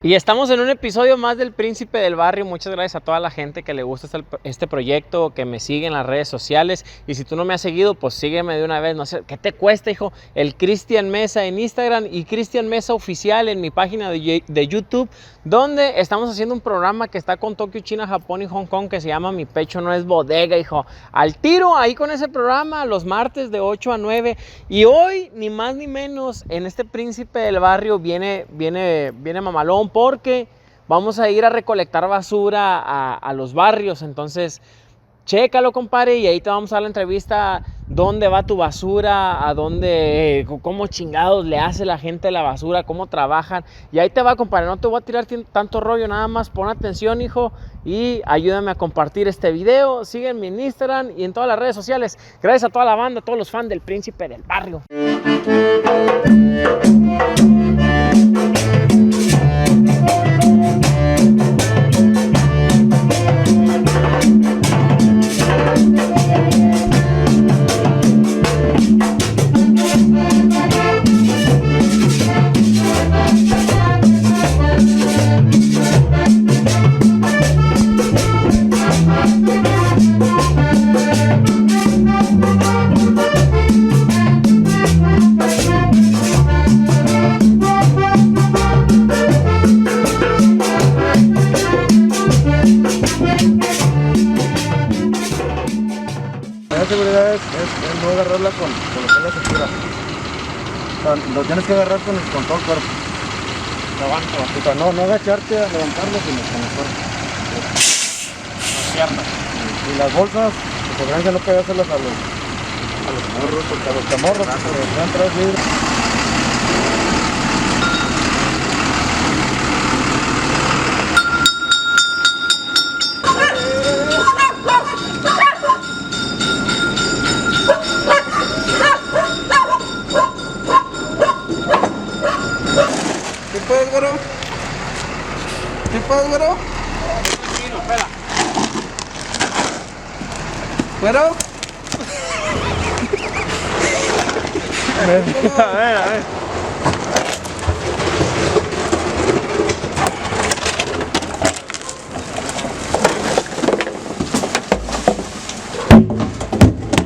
Y estamos en un episodio más del Príncipe del Barrio. Muchas gracias a toda la gente que le gusta este proyecto, que me sigue en las redes sociales. Y si tú no me has seguido, pues sígueme de una vez. No sé, ¿qué te cuesta, hijo? El Cristian Mesa en Instagram y Cristian Mesa Oficial en mi página de YouTube, donde estamos haciendo un programa que está con Tokio, China, Japón y Hong Kong, que se llama Mi Pecho No Es Bodega, hijo. Al tiro ahí con ese programa, los martes de 8 a 9. Y hoy, ni más ni menos, en este Príncipe del Barrio viene mamalón, porque vamos a ir a recolectar basura a los barrios. Entonces chécalo, compadre, y ahí te vamos a dar la entrevista. ¿Dónde va tu basura? ¿A dónde? ¿Cómo chingados le hace la gente la basura? ¿Cómo trabajan? Y ahí te va, compadre. No te voy a tirar tanto rollo, nada más pon atención, hijo, y ayúdame a compartir este video. Sígueme en Instagram y en todas las redes sociales. Gracias a toda la banda, a todos los fans del Príncipe del Barrio. La seguridad es no agarrarla con lo que es la cintura. O sea, lo tienes que agarrar con todo el cuerpo. O sea, no agacharte a levantarlo, sino con el cuerpo. Y las bolsas, de preferencia no pegárselas a los morros, porque a los chamorros, porque están tras vidrio. ¿Qué pedo, güero? ¿Qué pedo, güero? Tranquilo, espera. ¿Güero? A ver.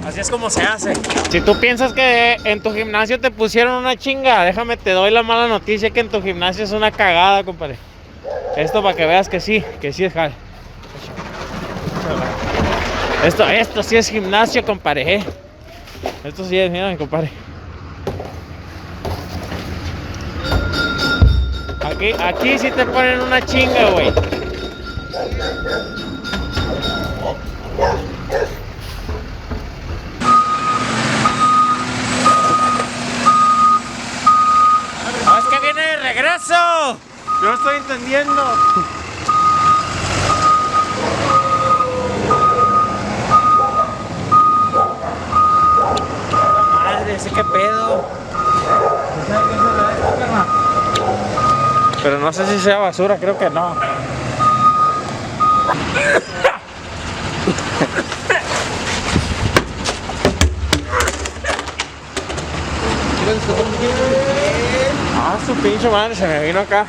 Así es como se hace. Si tú piensas que en tu gimnasio te pusieron una chinga, déjame te doy la mala noticia que en tu gimnasio es una cagada, compadre. Esto para que veas que sí es jale. Esto sí es gimnasio, compadre, Esto sí es, mira, compadre. Aquí sí te ponen una chinga, güey. ¡Ah, es que viene de regreso! Yo no estoy entendiendo. Madre, ese qué pedo. Pero no sé si sea basura, creo que no. Ah, su pinche madre, se me vino acá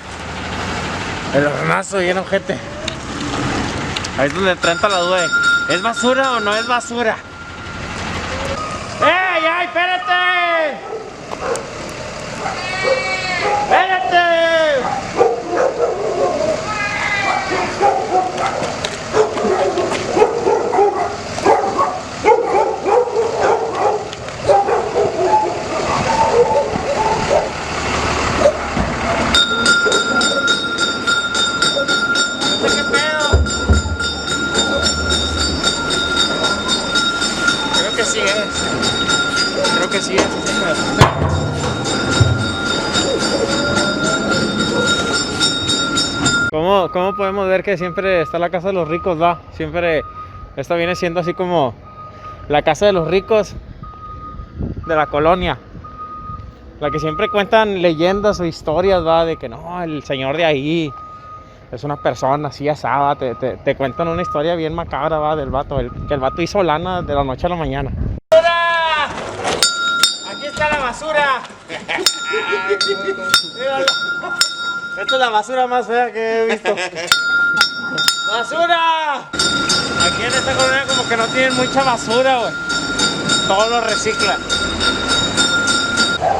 el hornazo lleno de ojete. Ahí es donde entra la duda de, ¿es basura o no es basura? ¡Ey, ay, espérate! ¡Espérate! ¿Qué pedo? Creo que sí es. ¿Cómo podemos ver que siempre está la casa de los ricos, va? Siempre esta viene siendo así como la casa de los ricos de la colonia. La que siempre cuentan leyendas o historias, va, de que no, el señor de ahí es una persona así asada. Te cuentan una historia bien macabra, va, del vato, que el vato hizo lana de la noche a la mañana. ¡Basura! ¡Aquí está la basura! ¡Míralo! Esta es la basura más fea que he visto. ¡Basura! Aquí en esta colonia como que no tienen mucha basura, güey. Todo lo reciclan.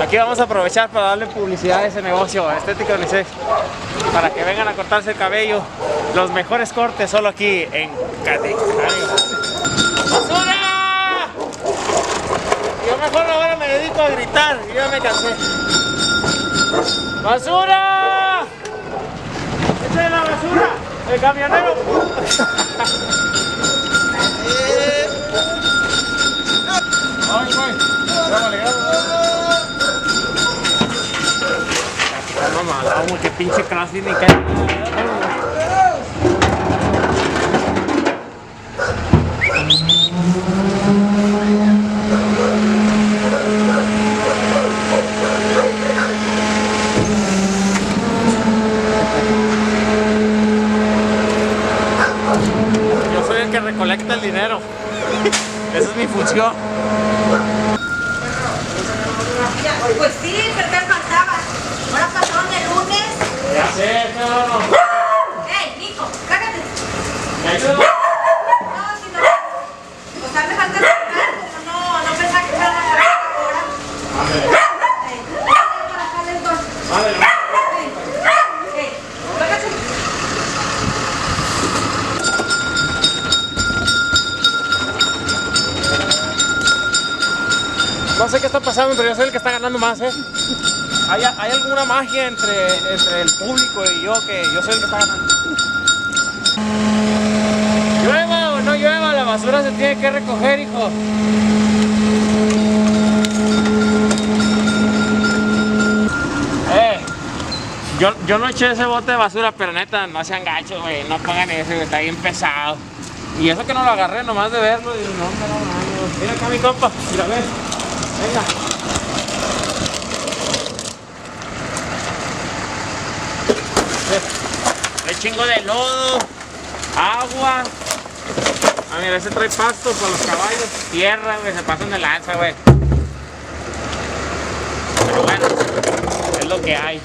Aquí vamos a aprovechar para darle publicidad a ese negocio, a Estética Unisex, para que vengan a cortarse el cabello. Los mejores cortes solo aquí en Catecario. ¡Basura! Yo mejor ahora me dedico a gritar, yo ya me cansé. ¡Basura! ¡Esa es la basura! ¡El camionero! ¡Ay, güey! ¡Grábale, no mames, que pinche casi ni cae. Yo soy el que recolecta el dinero. Esa es mi función. Pues sí, pero ¿qué faltaba? Ahora pasaron el lunes. Ya sé, no. ¡Ey, Nico, cágate! ¿Me ayuda? No, si no. O sea, me falta trabajar, como no pensaba que fuera a trabajar ahora. Para acá les doy. Cágate. No sé qué está pasando, pero yo soy el que está ganando más, ¿eh? ¿Hay alguna magia entre el público y yo, que yo soy el que está ganando? Llueva o no llueva, la basura se tiene que recoger, hijo. Yo no eché ese bote de basura, pero neta, no sean gachos, güey. No pongan eso, güey, está bien pesado. Y eso que no lo agarré, nomás de verlo, y no. Mira acá mi compa, mira, ven. Venga. Hay chingo de lodo, agua. Ah, mira, ese trae pasto para los caballos, tierra, güey, se pasan de lanza, güey. Pero bueno, es lo que hay.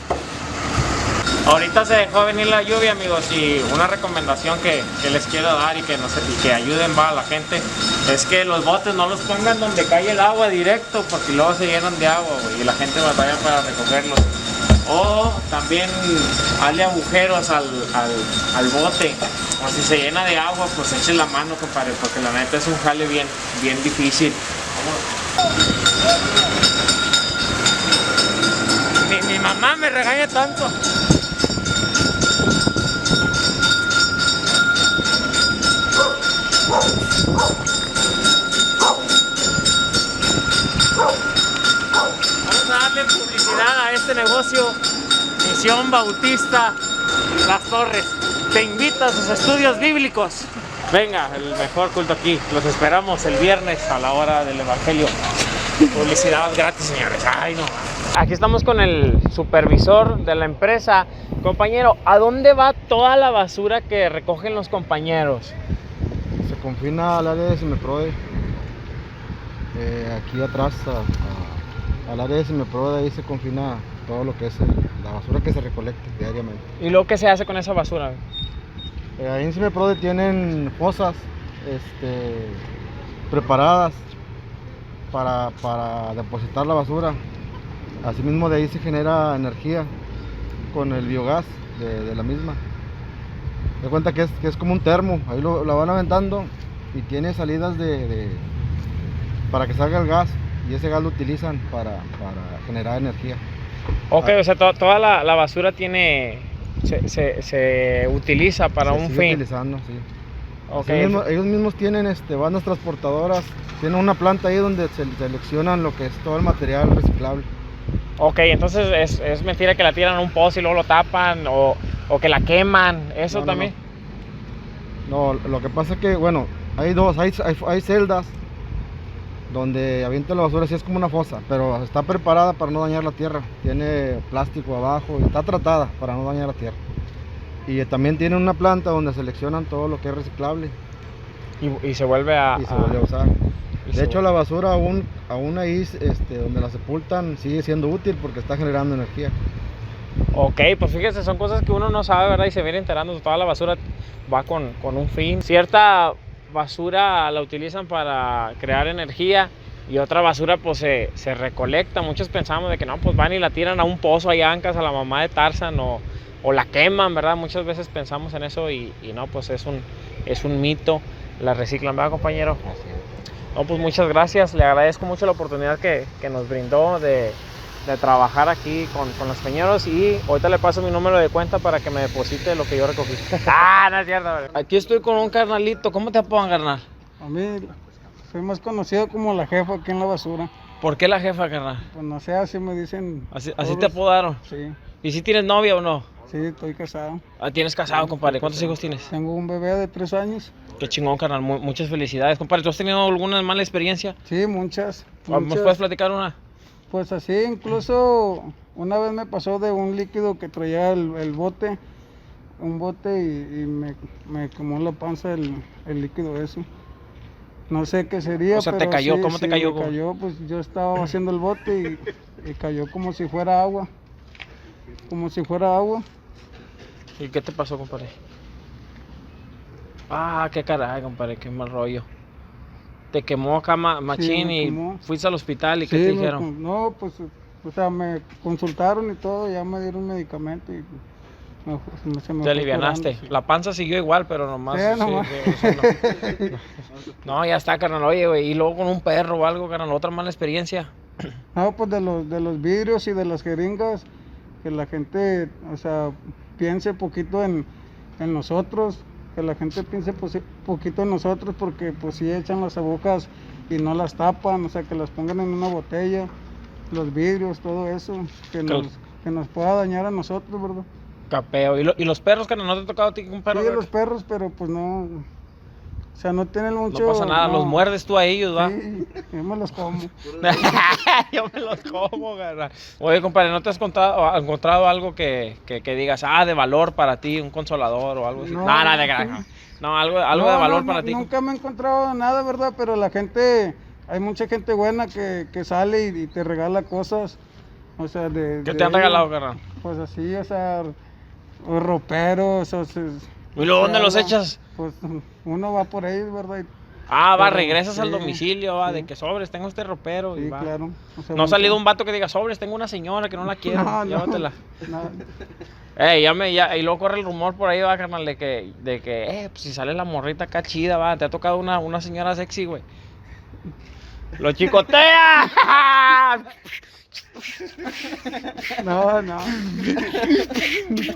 Ahorita se dejó venir la lluvia, amigos, y una recomendación que les quiero dar y que ayuden a la gente es que los botes no los pongan donde cae el agua directo, porque luego se llenan de agua, güey, y la gente batalla para recogerlos. O también hazle agujeros al bote, o si se llena de agua, pues eche la mano, compadre, porque la neta es un jale bien difícil. Mi mamá me regaña tanto. Vamos a darle publicidad a este negocio. Misión Bautista Las Torres te invita a sus estudios bíblicos. Venga, el mejor culto aquí. Los esperamos el viernes a la hora del evangelio. Publicidad gratis, señores. Ay, no. Aquí estamos con el supervisor de la empresa. Compañero, ¿a dónde va toda la basura que recogen los compañeros? Se confina al área de Semeprode. Aquí atrás, al área de Semeprode, ahí se confina todo lo que es la basura que se recolecta diariamente. ¿Y luego qué se hace con esa basura? Ahí en Semeprode tienen fosas preparadas para depositar la basura. Asimismo, de ahí se genera energía con el biogás de la misma. De cuenta que es como un termo, ahí lo van aventando y tiene salidas para que salga el gas, y ese gas lo utilizan para generar energía. Ok, o sea, toda la basura se utiliza para un fin. Utilizando, sí. Okay. Ellos mismos tienen bandas transportadoras, tienen una planta ahí donde se seleccionan lo que es todo el material reciclable. Ok, entonces es mentira que la tiran a un pozo y luego lo tapan, o que la queman, ¿eso No, también? No, lo que pasa es que, bueno, hay celdas donde avientan la basura, así es como una fosa, pero está preparada para no dañar la tierra, tiene plástico abajo y está tratada para no dañar la tierra. Y también tiene una planta donde seleccionan todo lo que es reciclable. Y se vuelve a usar. De hecho, la basura aún ahí donde la sepultan sigue siendo útil porque está generando energía. Ok, pues fíjese, son cosas que uno no sabe, ¿verdad? Y se viene enterando, toda la basura va con un fin. Cierta basura la utilizan para crear energía y otra basura pues se recolecta. Muchos pensamos de que no, pues van y la tiran a un pozo allá en casa a la mamá de Tarzan o la queman, ¿verdad? Muchas veces pensamos en eso y no, pues es un mito. La reciclan, ¿verdad, compañero? No, pues muchas gracias, le agradezco mucho la oportunidad que nos brindó de trabajar aquí con los peñeros y ahorita le paso mi número de cuenta para que me deposite lo que yo recogí. No es cierto. Aquí estoy con un carnalito, ¿cómo te apodan, carnal? A mí soy más conocido como la jefa aquí en la basura. ¿Por qué la jefa, carnal? Pues no sé, así me dicen. ¿Así todos. te apodaron? Sí, ¿Y si tienes novia o no? sí, estoy casado. ¿Tienes casado, compadre? ¿Cuántos hijos tienes? Tengo un bebé de 3 años. Qué chingón, carnal, muchas felicidades. Compadre, ¿tú has tenido alguna mala experiencia? Sí, muchas. ¿Nos puedes platicar una? Pues así, incluso una vez me pasó de un líquido que traía el bote, un bote y me quemó la panza el líquido eso. No sé qué sería, o sea, pero ¿te cayó? sí, ¿Cómo te sí, cayó? me cayó, pues yo estaba haciendo el bote y cayó como si fuera agua. Como si fuera agua. ¿Y qué te pasó, compadre? Ah, qué caray, compadre, qué mal rollo. Te quemó acá machín me y quemó. fuiste al hospital y Sí, ¿qué te dijeron? no, pues, o sea, me consultaron y todo, ya me dieron medicamento y se me Te fue alivianaste. curando, sí. La panza siguió igual, pero nomás. Sí, nomás. o sea, no, ya está, carnal. Oye, güey, y luego con un perro o algo, carnal, otra mala experiencia. No, pues de los vidrios y de las jeringas, que la gente, o sea, piense poquito en nosotros, que la gente piense poquito en nosotros porque pues si echan las agujas y no las tapan, o sea, que las pongan en una botella, los vidrios, todo eso, que nos pueda dañar a nosotros, ¿verdad? Capeo. ¿Y los perros, carnal? ¿No te ha tocado a ti un perro? Sí, los perros, pero pues no, o sea, no tienen mucho. No pasa nada, no. los muerdes tú a ellos, ¿va? Sí, yo me los como. Yo me los como, carnal. Oye, compadre, ¿no te has encontrado algo que digas, de valor para ti, un consolador o algo así? No, No, de carajo. No, algo de No, valor no, para ti. Nunca me he encontrado nada, ¿verdad? Pero la gente, hay mucha gente buena que sale y te regala cosas, o sea, ¿Qué te han regalado, carnal? Pues así, o sea, roperos, o sea, ¿Y luego dónde los algo, echas? Pues uno va por ahí, ¿verdad? Regresas al sí, domicilio, sí. de que sobres, tengo este ropero y Sí, va. claro. O sea, No ha salido un vato que diga, sobres, tengo una señora que no la quiero, No, llévatela. no. Y luego corre el rumor por ahí, va, carnal, de que, pues si sale la morrita acá chida, va, te ha tocado una señora sexy, güey. ¡Lo chicotea! No.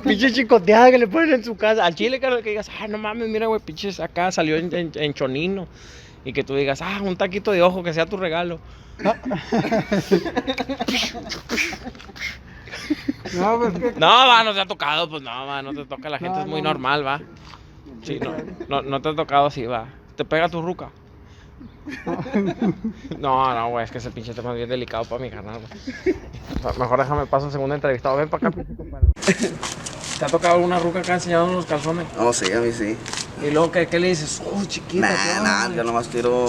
Pinche chicoteada que le ponen en su casa. Al chile, carnal, que digas, no mames, mira, güey, pinches acá salió en chonino. Y que tú digas, un taquito de ojo que sea tu regalo. No, pues que. No, va, no te ha tocado, pues no, va, no te toca, la gente es muy normal, va. Sí, no te ha tocado así, va. Te pega tu ruca. No, güey, es que ese pinche tema es bien delicado para mi canal, güey. Mejor déjame paso un segundo entrevistado. Ven para acá, pinche compadre. ¿Te ha tocado alguna ruca acá enseñando los calzones? Oh, sí, a mí sí. ¿Y luego qué le dices? Chiquita. Yo nomás tiro,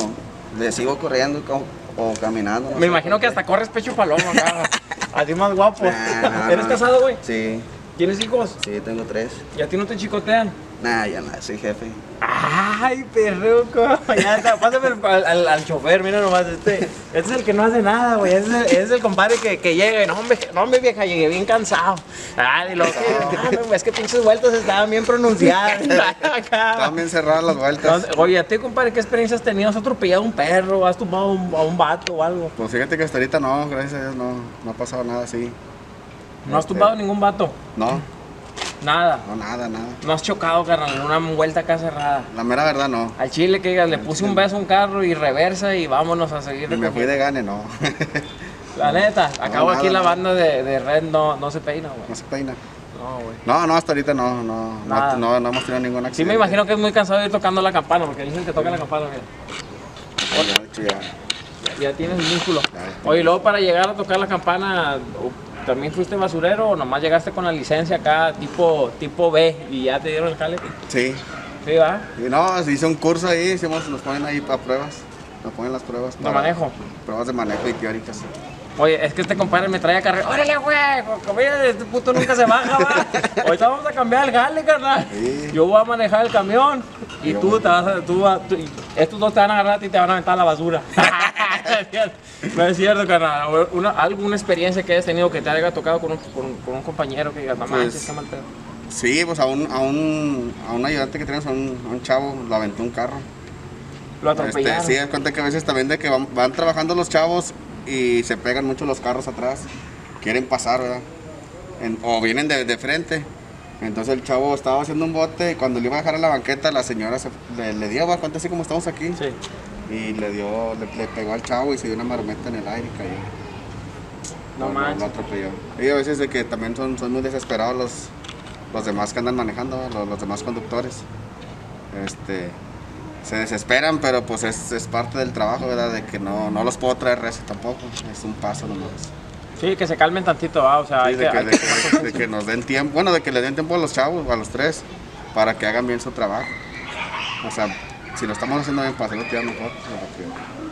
le sigo corriendo o caminando. no Me sé, imagino que porque- hasta corres pecho paloma acá. Así más guapo. Nah, ¿Eres no. casado, güey? Sí, ¿Tienes hijos? sí, tengo 3. ¿Y a ti no te chicotean? Ya nada, soy jefe. Ay, perruco. Ya está, pásame al chofer, mira nomás, este es el que no hace nada, güey. Es el compadre que llega y no, hombre, vieja, llegué bien cansado. Y luego, es que pinches vueltas estaban bien pronunciadas. Estaban bien cerradas las vueltas. Oye, a ti, compadre, ¿qué experiencia has tenido? ¿Has atropellado a un perro? ¿Has tumbado a un vato o algo? Pues fíjate que hasta ahorita no, gracias a Dios no ha pasado nada así. ¿No has tumbado ningún vato? No, Nada. nada. ¿No has chocado, carnal, en una vuelta acá cerrada? La mera verdad no. Al chile que digas, le puse un beso a un carro y reversa y vámonos a seguir Y me fui recogiendo. de gane, no. La neta, acabo aquí nada, la no. banda de Red no se peina, güey. No se peina. No, güey. No, hasta ahorita no hemos tenido ningún accidente. Sí me imagino que es muy cansado de ir tocando la campana, porque dicen que toca la campana, mira. Ya tienes el músculo. Ya. Oye, y luego para llegar a tocar la campana, ¿también fuiste basurero o nomás llegaste con la licencia acá tipo B y ya te dieron el jale? Sí. Sí, ¿va? Y no, hice un curso ahí, nos ponen ahí para pruebas. Nos ponen las pruebas. ¿De manejo? Pruebas de manejo y teóricas. Oye, es que este compadre me trae a carrera. ¡Órale, güey! Mira, este puto nunca se baja, va. Ahorita vamos a cambiar el jale, carnal. Sí. Yo voy a manejar el camión y tú te vas a... estos dos te van a agarrar a ti y te van a aventar a la basura. No es cierto, carnal. ¿Alguna experiencia que hayas tenido que te haya tocado con un compañero que digas, no manches, qué mal pedo? Sí, pues a un ayudante que tenemos, a un chavo, lo aventó un carro. Lo atropellaron. Sí, das cuenta que a veces también de que van trabajando los chavos y se pegan mucho los carros atrás, quieren pasar, ¿verdad? O vienen de frente. Entonces el chavo estaba haciendo un bote y cuando le iba a dejar a la banqueta, la señora le dio, ¿va? Cuenta así como estamos aquí. Sí. Y le pegó al chavo y se dio una marometa en el aire y cayó. No manches. Lo atropelló. Y a veces de que también son muy desesperados los demás que andan manejando, los demás conductores. Se desesperan, pero pues es parte del trabajo, ¿verdad? De que no los puedo traer recio tampoco, es un paso nomás. Sí, que se calmen tantito, ¿va? O sea, Sí, de que nos den tiempo, bueno, de que le den tiempo a los chavos, a los tres, para que hagan bien su trabajo. O sea, si lo estamos haciendo bien, para hacerlo mejor.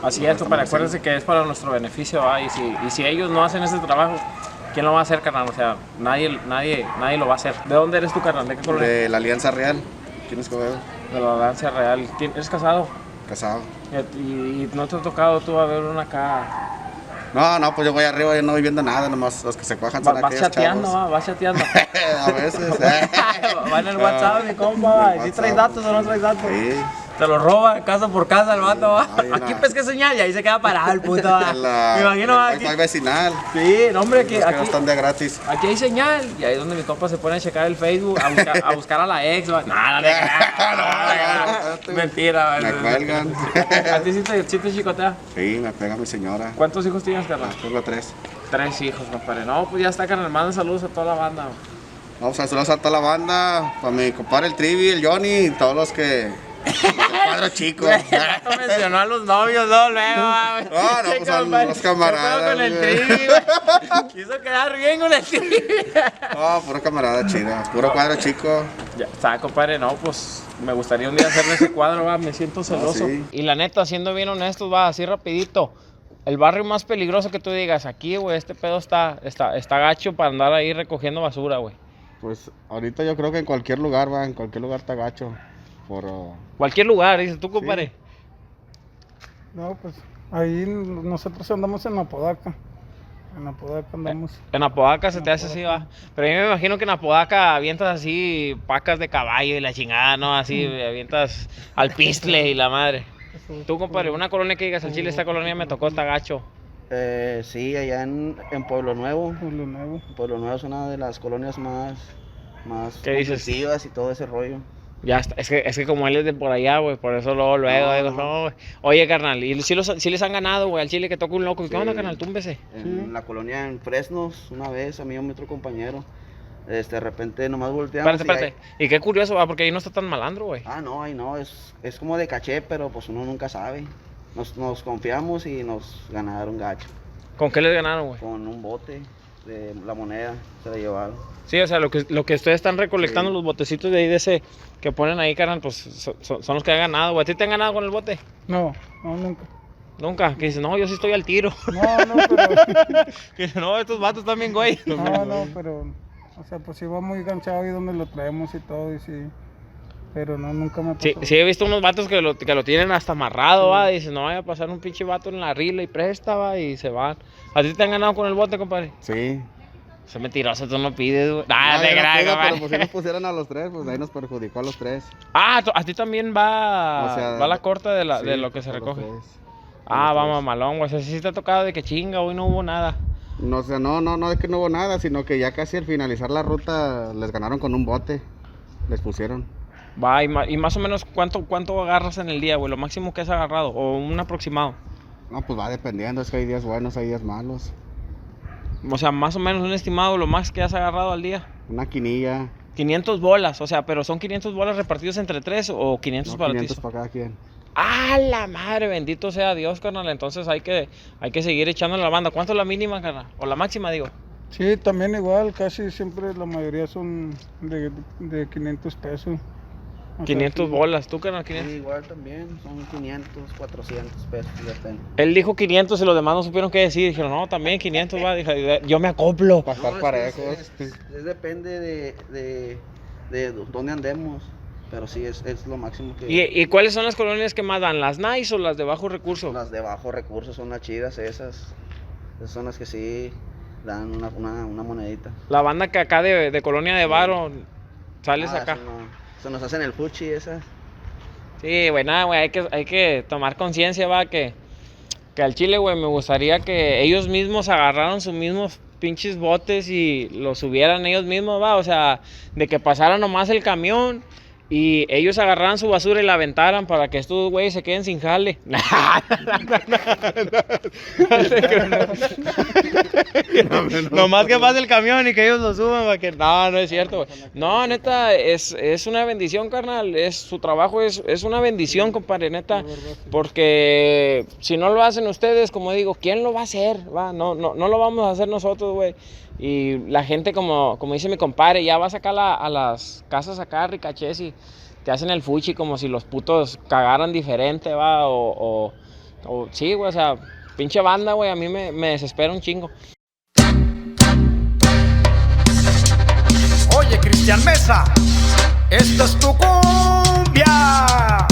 Así es, para acuérdense que es para nuestro beneficio, ¿va? Y si ellos no hacen ese trabajo, ¿quién lo va a hacer, carnal? O sea, nadie lo va a hacer. ¿De dónde eres tú, carnal? ¿De qué colonia? De la Alianza Real, ¿quién es Escobedo? De la Alianza Real. ¿Eres casado? Casado. ¿Y no te ha tocado tú a ver una acá? No, pues yo voy arriba, yo no voy viendo nada, nomás los que se cuajan son Vas aquellos chateando, chavos. ¿va? Vas chateando. A veces, Va en el WhatsApp, mi compa, ¿va? ¿Sí traes datos o no traes datos? Sí. Te lo roba casa por casa el vato, ¿va? Ay, Aquí no. pesqué señal y ahí se queda parado el puto, ¿va? Me imagino, ¿va? Aquí. Hay vecinal. Sí, no, hombre, Los que no aquí, están de gratis. aquí hay señal y ahí es donde mi compa se pone a checar el Facebook, a buscar a la ex, ¿va? No, le creas. Mentira, ¿va? Me cuelgan. ¿A ti sí te chicotea? Sí, me pega mi señora. ¿Cuántos hijos tienes, carnal? Tengo 3. 3 hijos, compadre. No, pues ya está, carnal. Manden saludos a toda la banda. Vamos a saludos a toda la banda, para mi compadre el Trivi, el Johnny y todos los que... el cuadro chico. El vato mencionó a los novios, no, luego. No, pues son los camaradas, Con el güey. Trivi, güey. Quiso quedar bien con el Trivi. No, puro camarada chido, puro cuadro chico. Ya está, compadre. No, pues me gustaría un día hacerle ese cuadro, va. Me siento celoso. sí. Y la neta, siendo bien honestos, va, así rapidito. El barrio más peligroso que tú digas, aquí, güey, este pedo está gacho para andar ahí recogiendo basura, güey. Pues ahorita yo creo que en cualquier lugar, va, en cualquier lugar está gacho. Cualquier lugar, dices tú, compadre. No, pues ahí nosotros andamos en Apodaca. En Apodaca andamos. En Apodaca se te hace así, va. Pero a mí me imagino que en Apodaca avientas así pacas de caballo y la chingada, ¿no? Así avientas alpistle y la madre. Tú, compadre, una colonia que digas, al Chile, esta colonia me tocó, está gacho. Sí, allá en Pueblo Nuevo. Pueblo Nuevo. Pueblo Nuevo es una de las colonias más ¿Qué dices? conflictivas y todo ese rollo. Ya está, es que como él es de por allá, güey, por eso luego digo, no, güey. Oye, carnal, y sí les han ganado, güey, al Chile que toca un loco. ¿Qué onda, carnal? Túmbese. En la colonia en Fresnos, una vez, a mí y a mi otro compañero, de repente nomás volteamos. Espérate. Y qué curioso, va, porque ahí no está tan malandro, güey. No, ahí no, es como de caché, pero pues uno nunca sabe. Nos confiamos y nos ganaron gacho. ¿Con qué les ganaron, güey? Con un bote de la moneda, se la llevaron. Sí, o sea, lo que ustedes están recolectando, los botecitos de ahí de ese que ponen ahí, carnal, pues son los que han ganado, güey. ¿A ti te han ganado con el bote? No, nunca. Nunca. Que dices, no, yo sí estoy al tiro. No, pero. Que no, estos vatos están bien, güey. No, pero. O sea, pues sí va muy ganchado ahí donde lo traemos y todo, y sí. Pero no, nunca me pasó. Sí, he visto unos vatos que lo tienen hasta amarrado, va. Dices, no vaya a pasar un pinche vato en la rila y presta, va, y se van. ¿A ti te han ganado con el bote, compadre? Sí. Ese mentiroso, tú no pides, güey. No, Ah, yo de no gran, pido, compadre. pero pues si nos pusieran a los 3, pues ahí nos perjudicó a los 3. Ah, a ti también va, O sea, va la corta de Sí, lo que se a los recoge. 3. Ah, va mamalón, güey. O sea, sí te ha tocado de que chinga, hoy no hubo nada. No, o sea, no es que no hubo nada, sino que ya casi al finalizar la ruta les ganaron con un bote. Les pusieron. Va, y más o menos, ¿cuánto agarras en el día, güey? Lo máximo que has agarrado, o un aproximado. No, pues va dependiendo, es que hay días buenos, hay días malos. O sea, más o menos un estimado, lo más que has agarrado al día. Una quinilla, 500 bolas, o sea, pero son 500 bolas repartidos entre 3 o 500 no, para 500 ti. para cada quien. ¡Ah, la madre! Bendito sea Dios, carnal. Entonces hay que seguir echándole la banda. ¿Cuánto es la mínima, carnal? O la máxima, digo. Sí, también igual, casi siempre la mayoría son de 500 pesos. O sea, 500 sí. bolas, ¿tú carnal? Sí, 500. igual también, son 500, 400 pesos, depende. Él dijo 500 y los demás no supieron qué decir. Dijeron, no, también 500 va. Dije, yo me acoplo. No, Pasar es parejos. depende de dónde andemos, pero sí, es lo máximo que... ¿Y cuáles son las colonias que más dan? ¿Las nice o las de bajo recurso? Las de bajo recursos son las chidas esas. Esas son las que sí dan una monedita. La banda que acá de Colonia de Varo, sales Ah, acá. eso no, eso nos hacen el fuchi esas. Sí, güey, nada, güey, hay que tomar conciencia, va, que al chile, güey, me gustaría que ellos mismos agarraran sus mismos pinches botes y los subieran ellos mismos, va, o sea, de que pasara nomás el camión y ellos agarraran su basura y la aventaran para que estos güeyes se queden sin jale. Nomás que pase el camión y que ellos lo suban, para que... No, no es cierto, güey. No, neta, es una bendición, carnal. Su trabajo es una bendición, compadre, neta. Porque si no lo hacen ustedes, como digo, ¿quién lo va a hacer? Va, no lo vamos a hacer nosotros, güey. Y la gente, como dice mi compadre, ya vas acá a las casas acá, ricachés, y te hacen el fuchi como si los putos cagaran diferente, va, o sí, güey, o sea, pinche banda, güey, a mí me desespera un chingo. Oye, Cristian Mesa, esta es tu cumbia.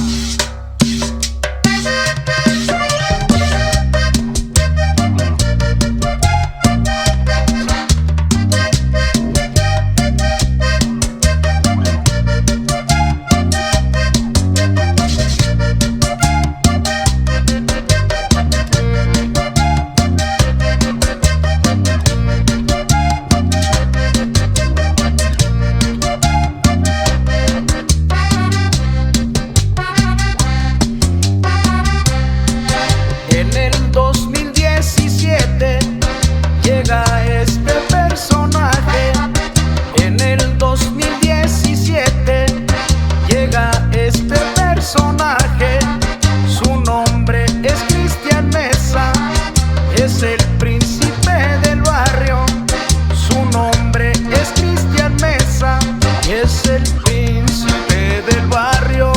En el 2017 llega este personaje. En el 2017 llega este personaje. Su nombre es Cristian Mesa, es el príncipe del barrio. Su nombre es Cristian Mesa, es el príncipe del barrio.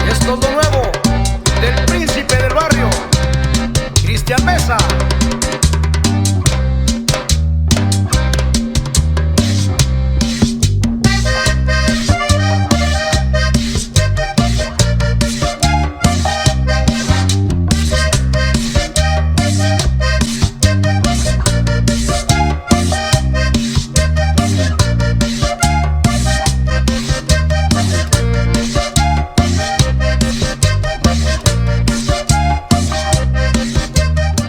Esto es lo nuevo del príncipe del barrio, Cristian Mesa.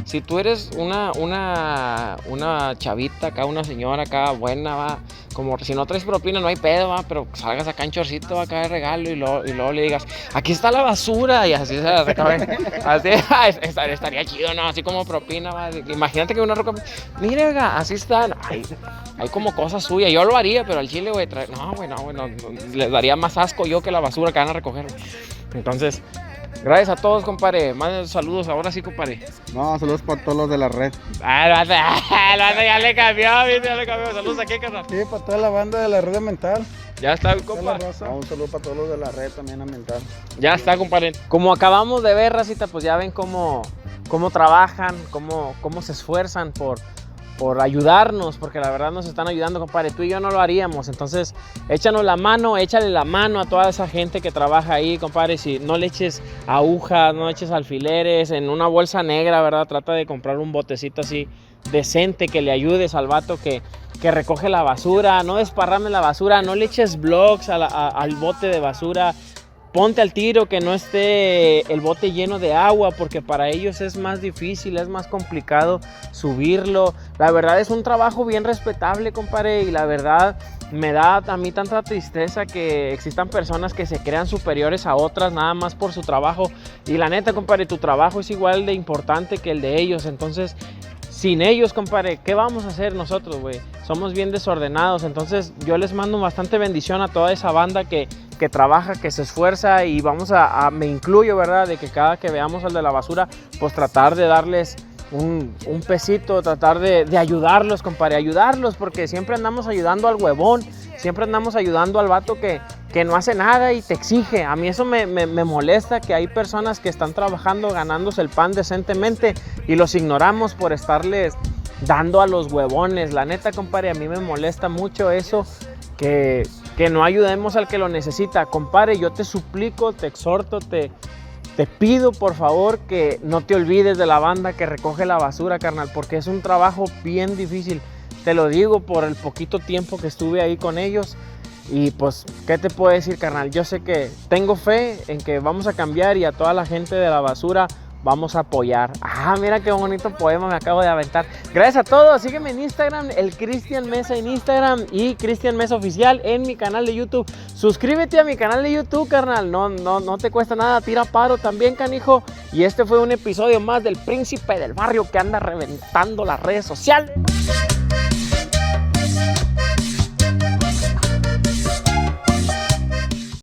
Si tú eres una chavita acá, una señora acá buena, va, como si no traes propina no hay pedo, va, pero salgas acá en chorcito acá de regalo y luego le digas, aquí está la basura, y así se la recabe. Así estaría chido, ¿no? Así como propina, va. Imagínate que una roca, mire, oiga, así están. Hay como cosas suyas, yo lo haría, pero al chile, güey, no, les daría más asco yo que la basura que van a recoger. Entonces, gracias a todos, compadre. Más saludos ahora sí, compadre. No, saludos para todos los de la red. El vato ya le cambió, ¿viste? Ya le cambió. Saludos aquí, carnal. Sí, para toda la banda de la red mental. Ya está, Toda la compadre. raza. Un saludo para todos los de la red también ambiental. Ya está, compadre. Como acabamos de ver, racita, pues ya ven cómo trabajan, cómo se esfuerzan por ayudarnos, porque la verdad nos están ayudando, compadre. Tú y yo no lo haríamos, entonces échanos la mano, échale la mano a toda esa gente que trabaja ahí, compadre. Si no le eches agujas, no eches alfileres, en una bolsa negra, ¿verdad? Trata de comprar un botecito así decente que le ayudes al vato que recoge la basura. No desparrames la basura, no le eches blogs al bote de basura. Ponte al tiro que no esté el bote lleno de agua, porque para ellos es más difícil, es más complicado subirlo. La verdad es un trabajo bien respetable, compadre, y la verdad me da a mí tanta tristeza que existan personas que se crean superiores a otras nada más por su trabajo. Y la neta, compadre, tu trabajo es igual de importante que el de ellos. Entonces, sin ellos, compadre, ¿qué vamos a hacer nosotros, güey? Somos bien desordenados. Entonces yo les mando bastante bendición a toda esa banda que trabaja, que se esfuerza, y me incluyo, ¿verdad? De que cada que veamos al de la basura, pues tratar de darles un pesito, tratar de ayudarlos, compadre, ayudarlos, porque siempre andamos ayudando al huevón, siempre andamos ayudando al vato que no hace nada y te exige. A mí eso me molesta, que hay personas que están trabajando, ganándose el pan decentemente, y los ignoramos por estarles dando a los huevones. La neta, compadre, a mí me molesta mucho eso, que no ayudemos al que lo necesita. Compadre, yo te suplico, te exhorto, te pido por favor que no te olvides de la banda que recoge la basura, carnal, porque es un trabajo bien difícil. Te lo digo por el poquito tiempo que estuve ahí con ellos. Y pues, ¿qué te puedo decir, carnal? Yo sé que tengo fe en que vamos a cambiar, y a toda la gente de la basura vamos a apoyar. Ah, mira qué bonito poema me acabo de aventar. Gracias a todos. Sígueme en Instagram, el Cristian Mesa en Instagram, y Cristian Mesa Oficial en mi canal de YouTube. Suscríbete a mi canal de YouTube, carnal. No te cuesta nada. Tira paro también, canijo. Y este fue un episodio más del Príncipe del Barrio, que anda reventando las redes sociales.